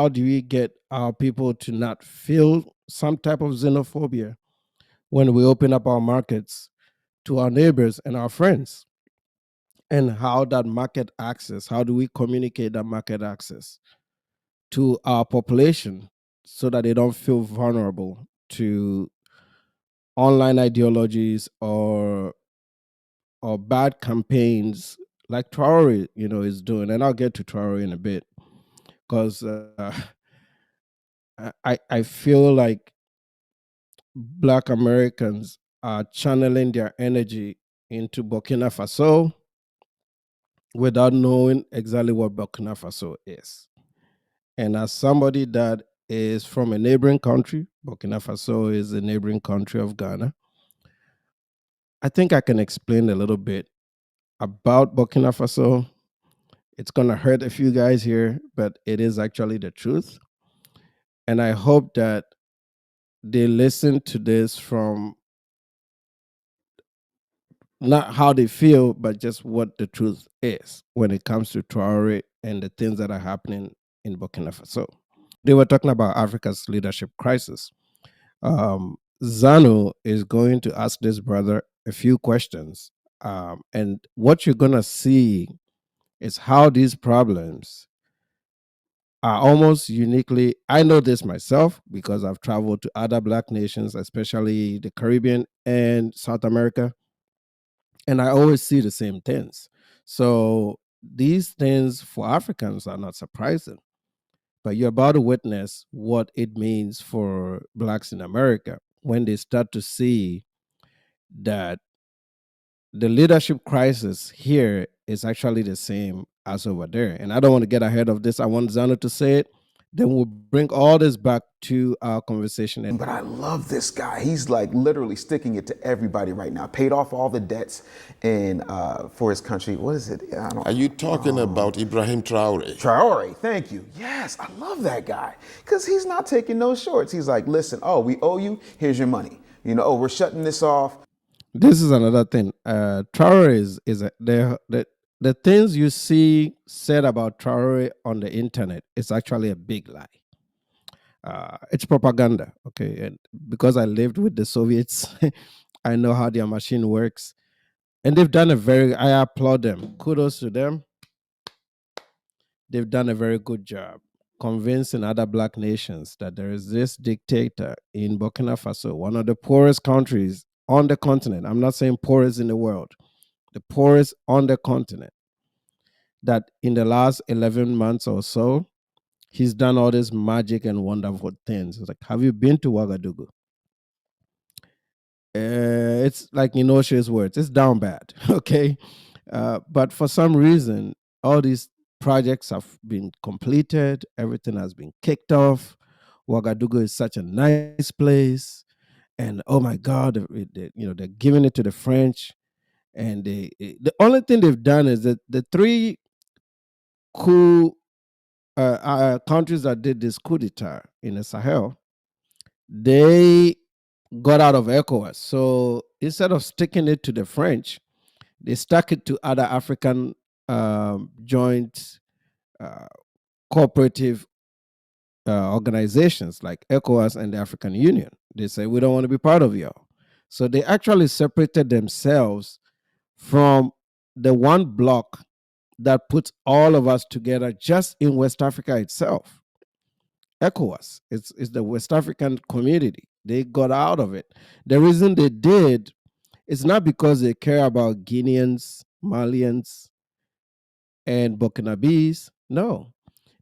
how do we get our people to not feel some type of xenophobia when we open up our markets to our neighbors and our friends? And how that market access, how do we communicate that market access to our population so that they don't feel vulnerable to online ideologies or bad campaigns like Traore, is doing. And I'll get to Traore in a bit because I feel like Black Americans are channeling their energy into Burkina Faso without knowing exactly what Burkina Faso is. And as somebody that is from a neighboring country, Burkina Faso is a neighboring country of Ghana, I think I can explain a little bit about Burkina Faso. It's going to hurt a few guys here, but it is actually the truth. And I hope that they listen to this from not how they feel, but just what the truth is when it comes to Traore and the things that are happening in Burkina Faso. They were talking about Africa's leadership crisis. Zanu is going to ask this brother a few questions. And what you're going to see is how these problems are almost uniquely. I know this myself because I've traveled to other Black nations, especially the Caribbean and South America, and I always see the same things. So these things for Africans are not surprising, but you're about to witness what it means for Blacks in America when they start to see that the leadership crisis here is actually the same as over there. And I don't want to get ahead of this. I want Zano to say it. Then we'll bring all this back to our conversation. But I love this guy. He's like literally sticking it to everybody right now. Paid off all the debts and for his country. What is it? I don't. Are you talking about Ibrahim Traore? Traore, thank you. Yes, I love that guy because he's not taking no shorts. He's like, listen, oh, we owe you. Here's your money. Oh, we're shutting this off. This is another thing. Traore the things you see said about Traore on the internet is actually a big lie. It's propaganda, okay? And because I lived with the Soviets, I know how their machine works. And they've done I applaud them. Kudos to them. They've done a very good job convincing other Black nations that there is this dictator in Burkina Faso, one of the poorest countries on the continent. I'm not saying poorest in the world, the poorest on the continent, that in the last 11 months or so, he's done all these magic and wonderful things. It's like, have you been to Ouagadougou? It's like in Osho's words, it's down bad, okay? But for some reason, all these projects have been completed, everything has been kicked off. Ouagadougou is such a nice place. And oh my God, they're giving it to the French. And the only thing they've done is that the three coup countries that did this coup d'etat in the Sahel, they got out of ECOWAS. So instead of sticking it to the French, they stuck it to other African joint uh, cooperative organizations like ECOWAS and the African Union. They say, we don't want to be part of y'all. So they actually separated themselves from the one bloc that puts all of us together just in West Africa itself. ECOWAS, it's the West African community. They got out of it. The reason they did is not because they care about Guineans, Malians, and Burkinabes. No,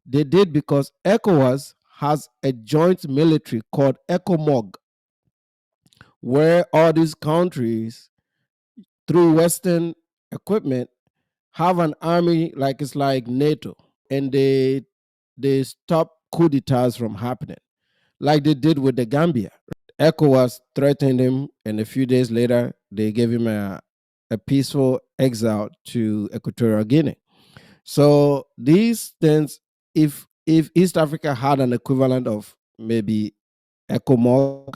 they did because ECOWAS has a joint military called ECOMOG, where all these countries, through Western equipment, have an army like it's like NATO, and they stop coup d'etats from happening, like they did with the Gambia. ECOWAS threatened him, and a few days later, they gave him a peaceful exile to Equatorial Guinea. So these things, if East Africa had an equivalent of maybe ECOMOG,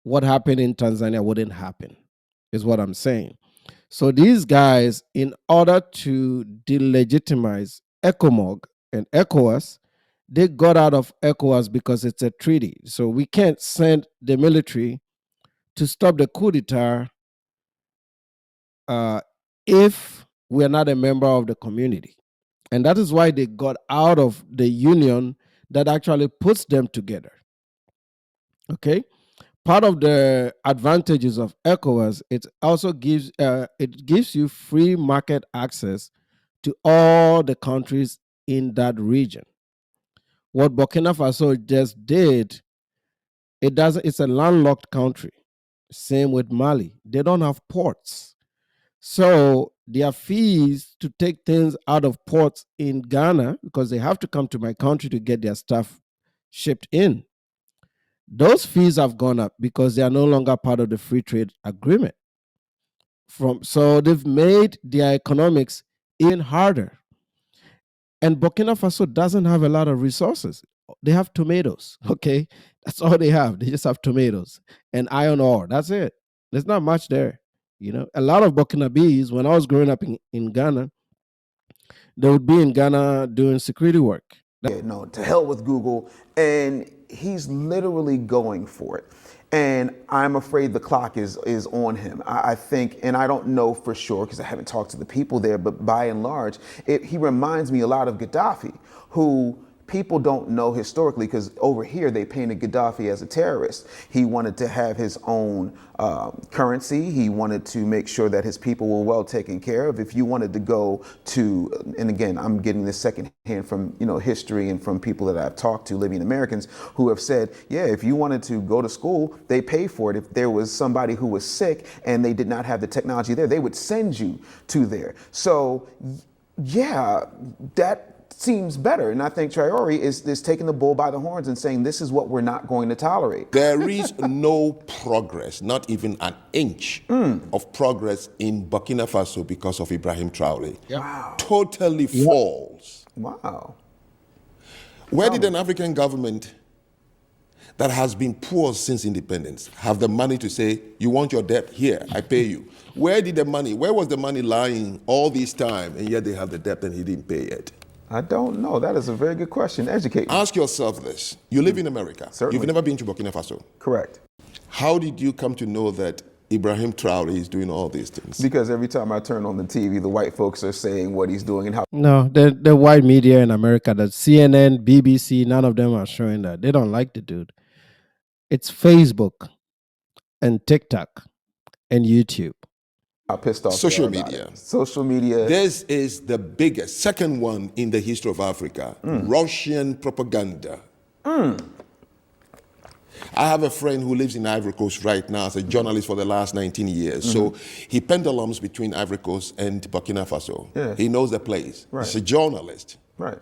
what happened in Tanzania wouldn't happen, is what I'm saying. So these guys, in order to delegitimize ECOMOG and ECOWAS, they got out of ECOWAS because it's a treaty. So we can't send the military to stop the coup d'etat uh, if we're not a member of the community. And that is why they got out of the union that actually puts them together. Okay. Part of the advantages of ECOWAS, it gives you free market access to all the countries in that region. What Burkina Faso just did, it's a landlocked country. Same with Mali. They don't have ports. So their fees to take things out of ports in Ghana, because they have to come to my country to get their stuff shipped in, those fees have gone up because they are no longer part of the free trade agreement. So they've made their economics even harder. And Burkina Faso doesn't have a lot of resources. They have tomatoes, okay? That's all they have. They just have tomatoes and iron ore. That's it. There's not much there. A lot of Burkinabes, when I was growing up in Ghana, they would be in Ghana doing security work. Yeah, no, to hell with Google. And he's literally going for it. And I'm afraid the clock is on him. I think, and I don't know for sure because I haven't talked to the people there, but by and large, he reminds me a lot of Gaddafi, who people don't know historically because over here they painted Gaddafi as a terrorist. He wanted to have his own currency. He wanted to make sure that his people were well taken care of. If you wanted to go to, and again, I'm getting this secondhand from history and from people that I've talked to, Libyan Americans, who have said, yeah, if you wanted to go to school, they pay for it. If there was somebody who was sick and they did not have the technology there, they would send you to there. So yeah, that seems better. And I think Traore is taking the bull by the horns and saying this is what we're not going to tolerate. There is no progress, not even an inch of progress in Burkina Faso because of Ibrahim Traore. Wow. Totally false. Wow. Where did an African government that has been poor since independence have the money to say, you want your debt? Here, I pay you. Where was the money lying all this time, and yet they have the debt and he didn't pay it? I don't know. That is a very good question. Educate me. Ask yourself this. You live in America. Certainly. You've never been to Burkina Faso. Correct. How did you come to know that Ibrahim Traore is doing all these things? Because every time I turn on the TV, the white folks are saying what he's doing and how. No, the white media in America, that CNN, BBC, none of them are showing that. They don't like the dude. It's Facebook and TikTok and YouTube. How pissed off Social they are about media. it. Social media. This is the biggest, second one in the history of Africa. Russian propaganda. I have a friend who lives in Ivory Coast right now as a journalist for the last 19 years. So he pendulums between Ivory Coast and Burkina Faso. Yeah. He knows the place. Right. He's a journalist. Right.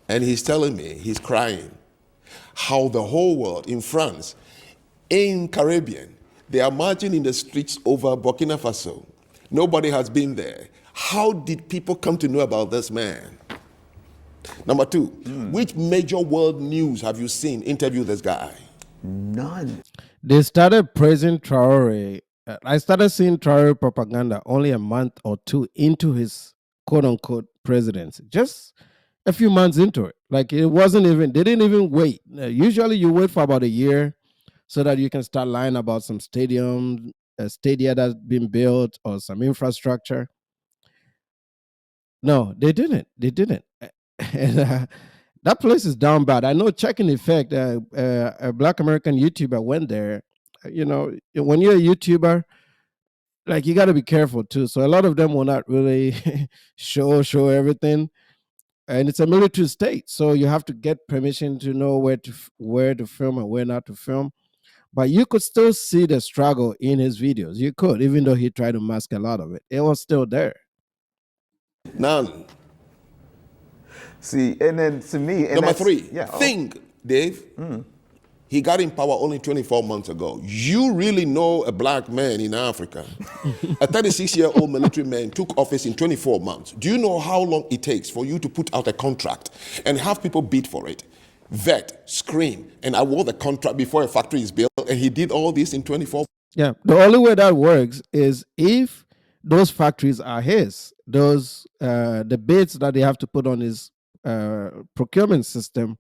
And he's telling me, he's crying, how the whole world, in France, in Caribbean, they are marching in the streets over Burkina Faso. Nobody has been there. How did people come to know about this man? Number two, which major world news have you seen interview this guy? None. They started praising Traore. I started seeing Traore propaganda only a month or two into his quote unquote presidency. Just a few months into it. Like they didn't even wait. Usually you wait for about a year so that you can start lying about some stadia that's been built or some infrastructure. No, they didn't. They didn't. And, that place is down bad. I know. Checking Effect, a Black American YouTuber went there. When you're a YouTuber, like you got to be careful too. So a lot of them will not really show everything, and it's a military state, so you have to get permission to know where to film and where not to film. But you could still see the struggle in his videos. You could, even though he tried to mask a lot of it. It was still there. None. See, and then to me, and Number three, yeah, think, Dave, he got in power only 24 months ago. You really know a black man in Africa. A 36-year-old military man took office in 24 months. Do you know how long it takes for you to put out a contract and have people bid for it, vet, screen, and award the contract before a factory is built? And he did all this in 24 months. Yeah, the only way that works is if those factories are his. The bids that they have to put on his procurement system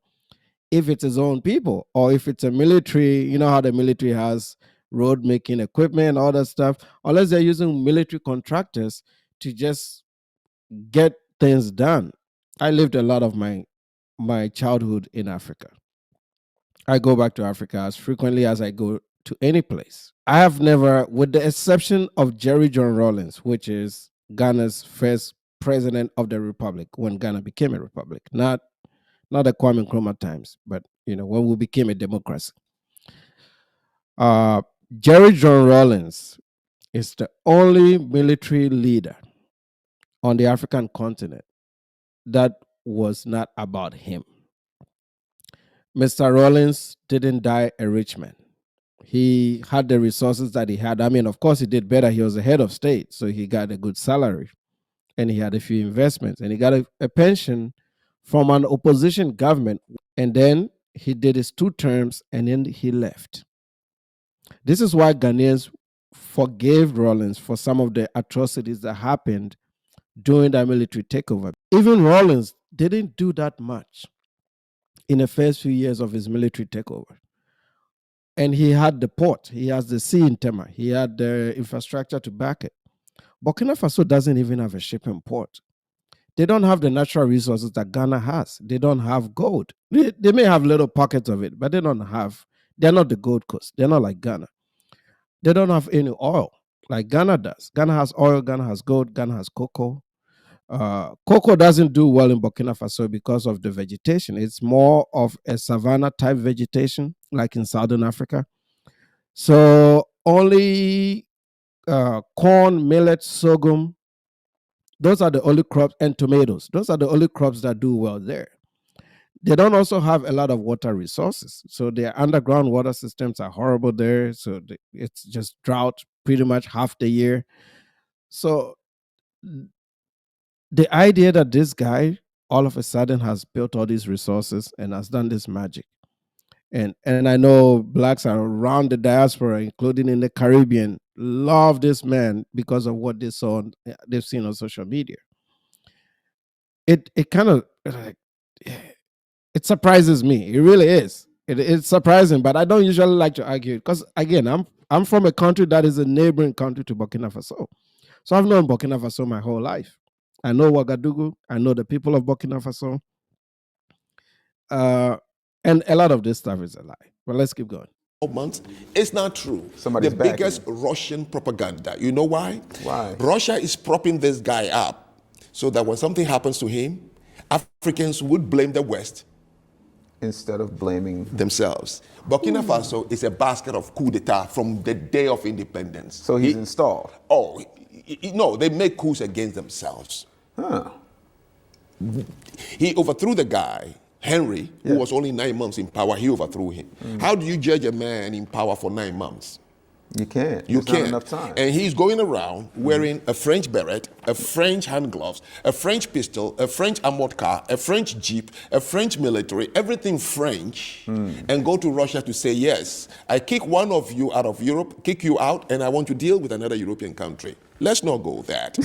if it's his own people or if it's a military, you know how the military has road making equipment, all that stuff, unless they're using military contractors to just get things done. I lived a lot of my childhood in Africa. I go back to Africa as frequently as I go to any place. I have never, with the exception of Jerry John Rawlings, which is Ghana's first president of the republic when Ghana became a republic, not the Kwame Nkrumah times, but when we became a democracy. Uh, Jerry John Rawlings is the only military leader on the African continent that was not about him. Mr. Rawlings didn't die a rich man. He had the resources that he had. I mean, of course, he did better. He was the head of state, so he got a good salary and he had a few investments and he got a pension from an opposition government. And then he did his 2 terms and then he left. This is why Ghanaians forgave Rawlings for some of the atrocities that happened during that military takeover. Even Rawlings didn't do that much in the first few years of his military takeover. And he had the port, he has the sea in Tema, he had the infrastructure to back it. Burkina Faso doesn't even have a shipping port. They don't have the natural resources that Ghana has. They don't have gold. They may have little pockets of it, but they're not the Gold Coast. They're not like Ghana. They don't have any oil like Ghana does. Ghana has oil, Ghana has gold, Ghana has cocoa. Cocoa doesn't do well in Burkina Faso because of the vegetation. It's more of a savanna type vegetation, like in Southern Africa. So only corn, millet, sorghum, those are the only crops, and tomatoes. Those are the only crops that do well there. They don't also have a lot of water resources. So their underground water systems are horrible there. So it's just drought pretty much half the year. So the idea that this guy all of a sudden has built all these resources and has done this magic. And I know blacks are around the diaspora, including in the Caribbean, love this man because of what they've seen on social media. It kind of it surprises me. It really is. It's surprising, but I don't usually like to argue it because again, I'm from a country that is a neighboring country to Burkina Faso. So I've known Burkina Faso my whole life. I know Ouagadougou. I know the people of Burkina Faso. And a lot of this stuff is a lie. But let's keep going. Months. It's not true. Somebody's the backing biggest Russian propaganda. You know why? Why? Russia is propping this guy up so that when something happens to him, Africans would blame the West Instead of blaming themselves. Burkina Faso is a basket of coup d'etat from the day of independence. So he's installed. Oh, no, they make coups against themselves. Huh. He overthrew the guy, Henry, who was only 9 months in power. He overthrew him. How do you judge a man in power for 9 months? You can't. You There's can't. not enough time. And he's going around wearing a French beret, a French hand gloves, a French pistol, a French armored car, a French jeep, a French military, everything French, and go to Russia to say, yes, I kick one of you out of Europe, kick you out, and I want to deal with another European country. Let's not go that.